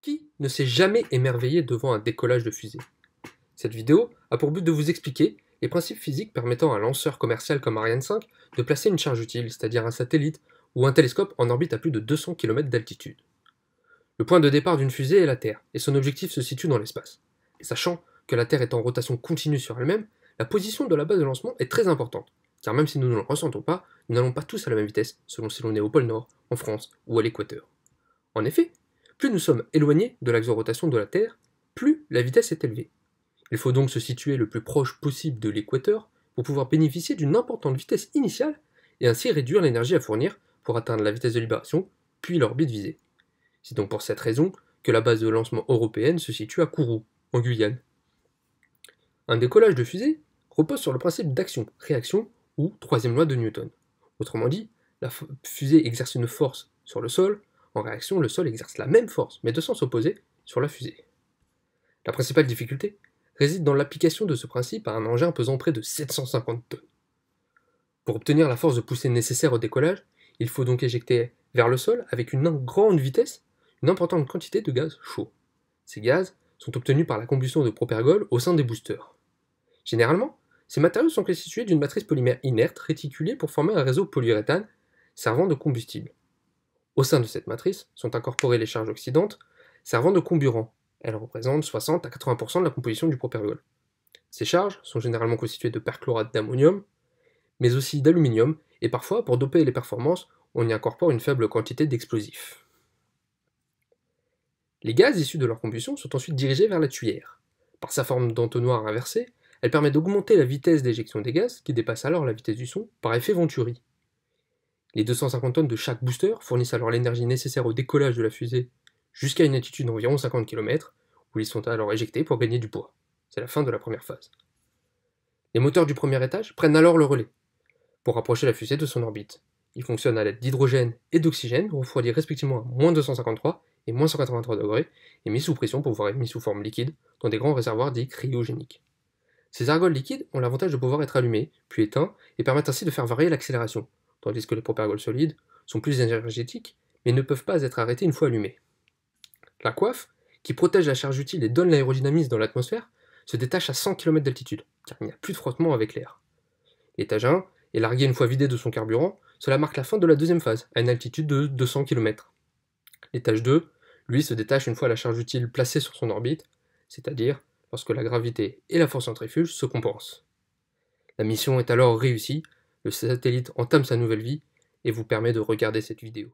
Qui ne s'est jamais émerveillé devant un décollage de fusée? Cette vidéo a pour but de vous expliquer les principes physiques permettant à un lanceur commercial comme Ariane 5 de placer une charge utile, c'est-à-dire un satellite ou un télescope en orbite à plus de 200 km d'altitude. Le point de départ d'une fusée est la Terre, et son objectif se situe dans l'espace. Et sachant que la Terre est en rotation continue sur elle-même, la position de la base de lancement est très importante, car même si nous ne le ressentons pas, nous n'allons pas tous à la même vitesse, selon si l'on est au pôle Nord, en France ou à l'équateur. En effet, plus nous sommes éloignés de l'axe de rotation de la Terre, plus la vitesse est élevée. Il faut donc se situer le plus proche possible de l'équateur pour pouvoir bénéficier d'une importante vitesse initiale et ainsi réduire l'énergie à fournir pour atteindre la vitesse de libération, puis l'orbite visée. C'est donc pour cette raison que la base de lancement européenne se situe à Kourou, en Guyane. Un décollage de fusée repose sur le principe d'action-réaction ou troisième loi de Newton. Autrement dit, la fusée exerce une force sur le sol, en réaction, le sol exerce la même force, mais de sens opposé, sur la fusée. La principale difficulté réside dans l'application de ce principe à un engin pesant près de 750 tonnes. Pour obtenir la force de poussée nécessaire au décollage, il faut donc éjecter vers le sol, avec une grande vitesse, une importante quantité de gaz chaud. Ces gaz sont obtenus par la combustion de propergol au sein des boosters. Généralement, ces matériaux sont constitués d'une matrice polymère inerte réticulée pour former un réseau polyuréthane servant de combustible. Au sein de cette matrice sont incorporées les charges oxydantes servant de comburant. Elles représentent 60 à 80% de la composition du propergol. Ces charges sont généralement constituées de perchlorate d'ammonium, mais aussi d'aluminium, et parfois, pour doper les performances, on y incorpore une faible quantité d'explosifs. Les gaz issus de leur combustion sont ensuite dirigés vers la tuyère. Par sa forme d'entonnoir inversé, elle permet d'augmenter la vitesse d'éjection des gaz, qui dépasse alors la vitesse du son, par effet Venturi. Les 250 tonnes de chaque booster fournissent alors l'énergie nécessaire au décollage de la fusée jusqu'à une altitude d'environ 50 km, où ils sont alors éjectés pour gagner du poids. C'est la fin de la première phase. Les moteurs du premier étage prennent alors le relais pour rapprocher la fusée de son orbite. Ils fonctionnent à l'aide d'hydrogène et d'oxygène, refroidis respectivement à moins 253 et moins 183 degrés, et mis sous pression pour pouvoir être mis sous forme liquide dans des grands réservoirs dits cryogéniques. Ces argols liquides ont l'avantage de pouvoir être allumés, puis éteints, et permettent ainsi de faire varier l'accélération, tandis que les propergols solides sont plus énergétiques, mais ne peuvent pas être arrêtés une fois allumés. La coiffe, qui protège la charge utile et donne l'aérodynamisme dans l'atmosphère, se détache à 100 km d'altitude, car il n'y a plus de frottement avec l'air. L'étage 1 est largué une fois vidé de son carburant, cela marque la fin de la deuxième phase, à une altitude de 200 km. L'étage 2, lui, se détache une fois la charge utile placée sur son orbite, c'est-à-dire lorsque la gravité et la force centrifuge se compensent. La mission est alors réussie, le satellite entame sa nouvelle vie et vous permet de regarder cette vidéo.